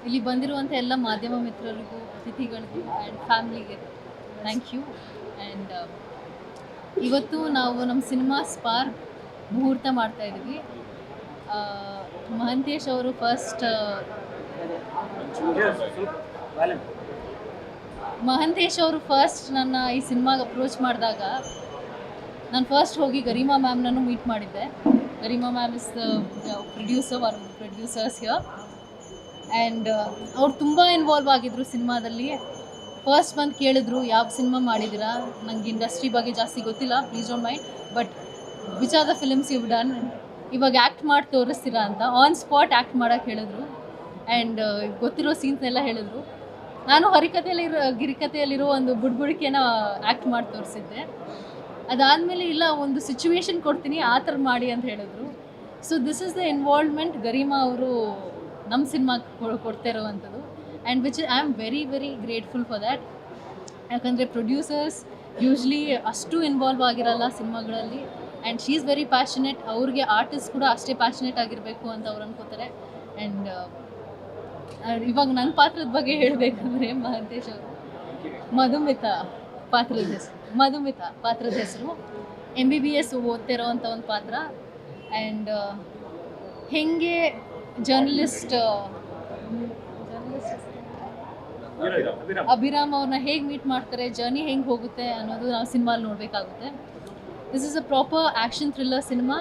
ಇಲ್ಲಿ ಬಂದಿರುವಂಥ ಎಲ್ಲ ಮಾಧ್ಯಮ ಮಿತ್ರರಿಗೂ, ಅತಿಥಿಗಳಿಗೂ ಆ್ಯಂಡ್ ಫ್ಯಾಮ್ಲಿಗೆ ಥ್ಯಾಂಕ್ ಯು. ಆ್ಯಂಡ್ ಇವತ್ತು ನಾವು ನಮ್ಮ ಸಿನಿಮಾ ಸ್ಪಾರ್ಕ್ ಮುಹೂರ್ತ ಮಾಡ್ತಾಯಿದ್ವಿ. ಮಹಂತೇಶ್ ಅವರು ಫಸ್ಟ್ ನನ್ನ ಈ ಸಿನಿಮಾಗೆ ಅಪ್ರೋಚ್ ಮಾಡಿದಾಗ ನಾನು ಫಸ್ಟ್ ಹೋಗಿ ಗರಿಮಾ ಮ್ಯಾಮ್ನನ್ನು ಮೀಟ್ ಮಾಡಿದ್ದೆ. Garima ma'am is the producer, one of the producers here. And ಅವ್ರು ತುಂಬ ಇನ್ವಾಲ್ವ್ ಆಗಿದ್ರು ಸಿನಿಮಾದಲ್ಲಿ. ಫಸ್ಟ್ ಬಂದು ಕೇಳಿದ್ರು, ಯಾವ ಸಿನಿಮಾ ಮಾಡಿದ್ದೀರಾ, ನಂಗೆ ಇಂಡಸ್ಟ್ರಿ ಬಗ್ಗೆ ಜಾಸ್ತಿ ಗೊತ್ತಿಲ್ಲ, please don't mind, but which are the films you done, ಇವಾಗ ಆ್ಯಕ್ಟ್ ಮಾಡಿ ತೋರಿಸ್ತೀರಾ ಅಂತ ಆನ್ ಸ್ಪಾಟ್ ಆ್ಯಕ್ಟ್ ಮಾಡೋಕ್ಕೆ ಹೇಳಿದ್ರು. ಆ್ಯಂಡ್ ಗೊತ್ತಿರೋ ಸೀನ್ಸ್ನೆಲ್ಲ ಹೇಳಿದ್ರು. ನಾನು ಗಿರಿಕತೆಯಲ್ಲಿರೋ ಒಂದು ಬುಡ್ಬುಡಿಕೆನ ಆ್ಯಕ್ಟ್ ಮಾಡಿ ತೋರಿಸಿದ್ದೆ. ಅದಾದಮೇಲೆ ಇಲ್ಲ, ಒಂದು ಸಿಚುವೇಶನ್ ಕೊಡ್ತೀನಿ, ಆ ಥರ ಮಾಡಿ ಅಂತ ಹೇಳಿದ್ರು. So this is the involvement Garima ಅವರು ನಮ್ಮ ಸಿನಿಮಾಗೆ ಕೊಡ್ತಾ ಇರೋವಂಥದ್ದು. And which I am very very grateful for that. ಯಾಕಂದರೆ ಪ್ರೊಡ್ಯೂಸರ್ಸ್ ಯೂಶ್ವಲಿ ಅಷ್ಟು ಇನ್ವಾಲ್ವ್ ಆಗಿರಲ್ಲ ಸಿನಿಮಾಗಳಲ್ಲಿ. And she is very passionate. ಅವ್ರಿಗೆ ಆರ್ಟಿಸ್ಟ್ ಕೂಡ ಅಷ್ಟೇ ಪ್ಯಾಷನೆಟ್ ಆಗಿರಬೇಕು ಅಂತ ಅವ್ರು ಅನ್ಕೋತಾರೆ. ಆ್ಯಂಡ್ ಇವಾಗ ನನ್ನ ಪಾತ್ರದ ಬಗ್ಗೆ ಹೇಳಬೇಕಂದ್ರೆ, ಮಹಂತೇಶ್ ಅವರು ಮಧುಮಿತಾ ಪಾತ್ರದ ಹೆಸರು. MBBS ಓದ್ತಿರೋವಂಥ ಒಂದು ಪಾತ್ರ. ಆ್ಯಂಡ್ ಹೇಗೆ ಜರ್ನಲಿಸ್ಟ್ ಅಭಿರಾಮ್ ಅವ್ರನ್ನ ಹೇಗೆ ಮೀಟ್ ಮಾಡ್ತಾರೆ, ಜರ್ನಿ ಹೆಂಗೆ ಹೋಗುತ್ತೆ ಅನ್ನೋದು ನಾವು ಸಿನಿಮಾಲಿ ನೋಡಬೇಕಾಗುತ್ತೆ. This is a proper action thriller cinema.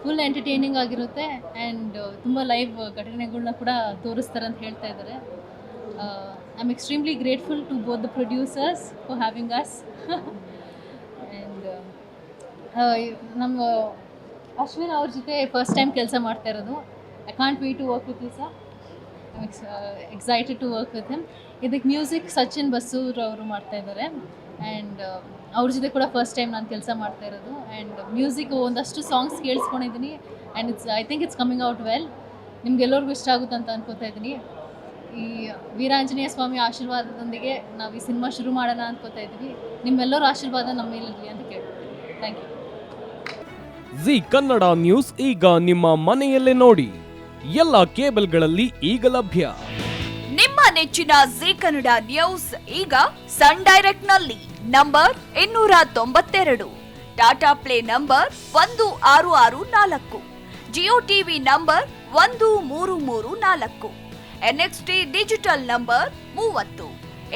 Full entertaining ಆಗಿರುತ್ತೆ. ಆ್ಯಂಡ್ ತುಂಬ ಲೈವ್ ಘಟನೆಗಳನ್ನ ಕೂಡ ತೋರಿಸ್ತಾರೆ ಅಂತ ಹೇಳ್ತಾ ಇದ್ದಾರೆ. I am extremely grateful to both the producers for having us. And ನಮ್ಮ ಅಶ್ವಿನ್ ಅವ್ರ ಜೊತೆ ಫಸ್ಟ್ ಟೈಮ್ ಕೆಲಸ ಮಾಡ್ತಾ ಇರೋದು. I can't wait to work with you sir. I excited to work with him. ಇದಕ್ಕೆ ಮ್ಯೂಸಿಕ್ ಸಚಿನ್ ಬಸೂರ್ ಅವರು ಮಾಡ್ತಾ ಇದ್ದಾರೆ. ಆ್ಯಂಡ್ ಅವ್ರ ಜೊತೆ ಕೂಡ ಫಸ್ಟ್ ಟೈಮ್ ನಾನು ಕೆಲಸ ಮಾಡ್ತಾ ಇರೋದು. ಆ್ಯಂಡ್ ಮ್ಯೂಸಿಕ್ ಒಂದಷ್ಟು ಸಾಂಗ್ಸ್ ಕೇಳಿಸ್ಕೊಂಡಿದ್ದೀನಿ. And I think it's coming out well. ನಿಮ್ಗೆಲ್ಲರಿಗೂ ಇಷ್ಟ ಆಗುತ್ತೆ ಅಂತ ಅನ್ಕೋತಾ ಇದ್ದೀನಿ. ಈ ವೀರಾಂಜನೇಯ ಸ್ವಾಮಿ ಆಶೀರ್ವಾದದೊಂದಿಗೆ ನಾವು ಈ ಸಿನಿಮಾ ಶುರು ಮಾಡೋಣ ಅನ್ಕೋತಾ ಇದ್ದೀವಿ. ನಿಮ್ಮೆಲ್ಲರ ಆಶೀರ್ವಾದ ನಮ್ಮ ಮೇಲಿರಲಿ ಅಂತ ಕೇಳ್ತೀನಿ. Thank you. Zee Kannada news ಈಗ ನಿಮ್ಮ ಮನೆಯಲ್ಲೇ ನೋಡಿ. ಎಲ್ಲ ಕೇಬಲ್ಗಳಲ್ಲಿ ಈಗ ಲಭ್ಯ. ನಿಮ್ಮ ನೆಚ್ಚಿನ ಜಿ ಕನ್ನಡ ನ್ಯೂಸ್ ಈಗ ಸನ್ ಡೈರೆಕ್ಟ್ ನಲ್ಲಿ number 292, Tata play number 1664, Jio TV number 1334, NXT digital number 30,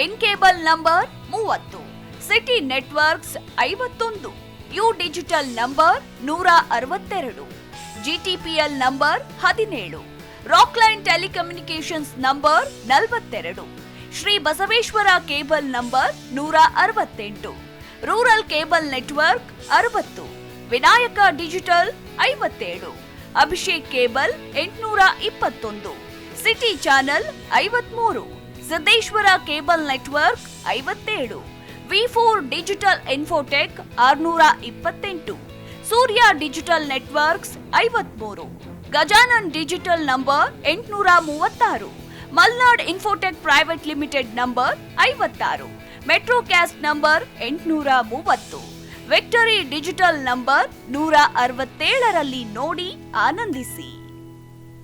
in cable number 30, city networks 51, U digital number 162, GTPL number 17, Rockline telecommunications number 42, Shri Basaveshwara cable number 168, rural cable network 60, Vinayaka digital 57, Abhishek cable 821, city channel 53, Siddeshwara cable network 57, V4 digital Infotech 628, Surya digital networks 53, Gajanan digital number 836, Malnad Infotech Private Limited number 56, Metrocast number 830, Victory Digital number 167ರಲ್ಲಿ ನೋಡಿ ಆನಂದಿಸಿ.